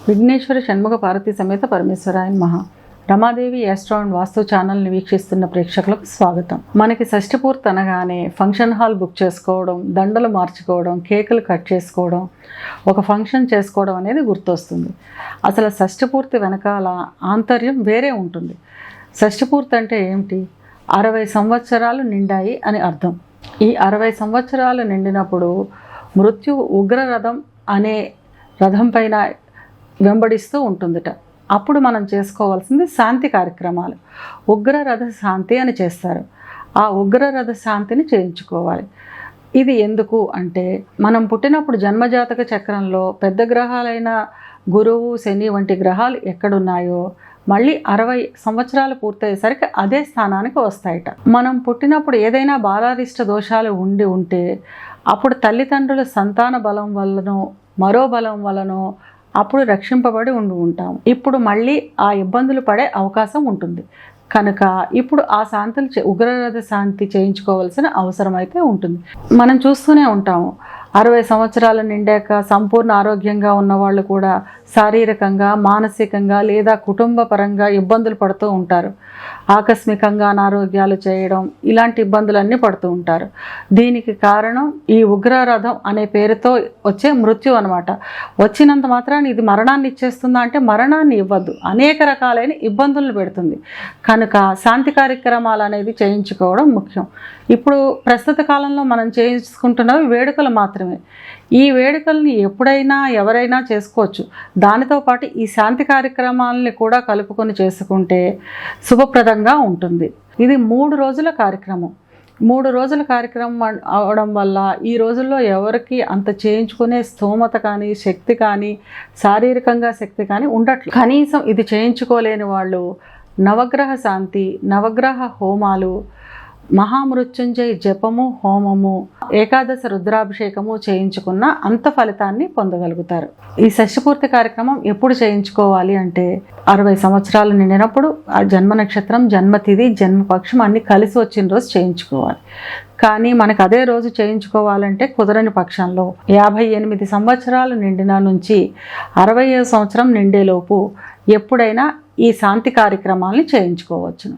విఘ్నేశ్వర షణ్ముఖ పార్వతీ సమేత పరమేశ్వరాయ నమః. Ramadevi astro and వాస్తు ఛానల్ని వీక్షిస్తున్న ప్రేక్షకులకు స్వాగతం. మనకి షష్ఠి పూర్తి అనగానే ఫంక్షన్ హాల్ బుక్ చేసుకోవడం, దండలు మార్చుకోవడం, కేకులు కట్ చేసుకోవడం, ఒక ఫంక్షన్ చేసుకోవడం అనేది గుర్తొస్తుంది. అసలు షష్ఠి పూర్తి వెనకాల ఆంతర్యం వేరే ఉంటుంది. షష్ఠి పూర్తి అంటే ఏమిటి? 60 సంవత్సరాలు నిండాయి అని అర్థం. ఈ 60 సంవత్సరాలు నిండినప్పుడు మృత్యువు ఉగ్రరథం అనే రథం పైన వెంబడిస్తూ ఉంటుందిట. అప్పుడు మనం చేసుకోవాల్సింది శాంతి కార్యక్రమాలు. ఉగ్రరథ శాంతి అని చేస్తారు. ఆ ఉగ్రరథ శాంతిని చేయించుకోవాలి. ఇది ఎందుకు అంటే, మనం పుట్టినప్పుడు జన్మజాతక చక్రంలో పెద్ద గ్రహాలైన గురువు, శని వంటి గ్రహాలు ఎక్కడున్నాయో మళ్ళీ 60 సంవత్సరాలు పూర్తయ్యేసరికి అదే స్థానానికి వస్తాయట. మనం పుట్టినప్పుడు ఏదైనా బాలారిష్ట దోషాలు ఉంటే అప్పుడు తల్లిదండ్రుల సంతాన బలం వల్లనో మరో బలం వలనో అప్పుడు రక్షింపబడి ఉంటాం. ఇప్పుడు మళ్ళీ ఆ ఇబ్బందులు పడే అవకాశం ఉంటుంది. కనుక ఇప్పుడు ఆ శాంతులు ఉగ్రరథ శాంతి చేయించుకోవాల్సిన అవసరం అయితే ఉంటుంది. మనం చూస్తూనే ఉంటాము, 60 సంవత్సరాలు నిండాక సంపూర్ణ ఆరోగ్యంగా ఉన్నవాళ్ళు కూడా శారీరకంగా, మానసికంగా లేదా కుటుంబ పరంగా ఇబ్బందులు పడుతూ ఉంటారు. ఆకస్మికంగా అనారోగ్యాలు చేయడం, ఇలాంటి ఇబ్బందులన్నీ పడుతూ ఉంటారు. దీనికి కారణం ఈ ఉగ్రరథం అనే పేరుతో వచ్చే మృత్యు అనమాట. వచ్చినంత మాత్రాన్ని ఇది మరణాన్ని ఇచ్చేస్తుందా అంటే మరణాన్ని ఇవ్వద్దు, అనేక రకాలైన ఇబ్బందులను పెడుతుంది. కనుక శాంతి కార్యక్రమాలు అనేది చేయించుకోవడం ముఖ్యం. ఇప్పుడు ప్రస్తుత కాలంలో మనం చేయించుకుంటున్నవి వేడుకలు మాత్రమే. ఈ వేడుకల్ని ఎప్పుడైనా ఎవరైనా చేసుకోవచ్చు. దానితో పాటు ఈ శాంతి కార్యక్రమాలని కూడా కలుపుకొని చేసుకుంటే శుభప్రదంగా ఉంటుంది. ఇది 3 రోజుల కార్యక్రమం. 3 రోజుల కార్యక్రమం అవడం వల్ల ఈ రోజుల్లో ఎవరికి అంత చేయించుకునే స్తోమత కానీ, శక్తి కానీ, శారీరకంగా శక్తి కానీ ఉండట్లేదు. కనీసం ఇది చేయించుకోలేని వాళ్ళు నవగ్రహ శాంతి, నవగ్రహ హోమాలు, మహామృత్యుంజయ జపము, హోమము, ఏకాదశ రుద్రాభిషేకము చేయించుకున్న అంత ఫలితాన్ని పొందగలుగుతారు. ఈ షష్ఠిపూర్తి కార్యక్రమం ఎప్పుడు చేయించుకోవాలి అంటే 60 సంవత్సరాలు నిండినప్పుడు, ఆ జన్మ నక్షత్రం, జన్మతిథి, జన్మపక్షం అన్నీ కలిసి వచ్చిన రోజు చేయించుకోవాలి. కానీ మనకు అదే రోజు చేయించుకోవాలంటే కుదరని పక్షంలో 58 సంవత్సరాలు నిండిన నుంచి 60వ సంవత్సరం నిండేలోపు ఎప్పుడైనా ఈ శాంతి కార్యక్రమాలని చేయించుకోవచ్చును.